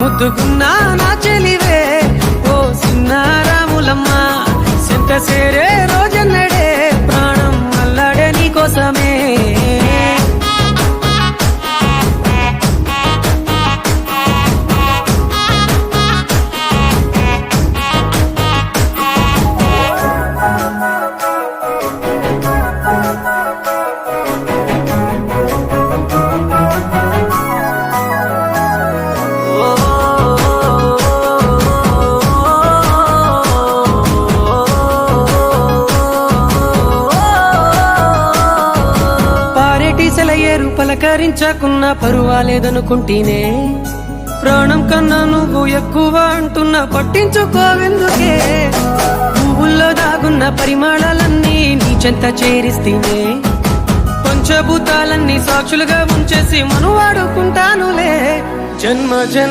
ముద్దుకున్నా నా చెలివే ఓ సిన్నారాములమ్మ సింత సేరే రోజన్నడే ప్రాణం అల్లాడే నీ కోసమే ఏరు పలకరించకున్న పరువాలేదనుకుంటేనే ప్రాణం కన్నా నువ్వు ఎక్కువ అంటున్నా పట్టించుకోవెందుకే పువ్వుల్లో దాగున్న పరిమాణాలన్నీ నీ చెంత చేరిస్తేనే పంచభూతాలన్నీ సాక్షులుగా ఉంచేసి మనువాడుకుంటానులే జన్మ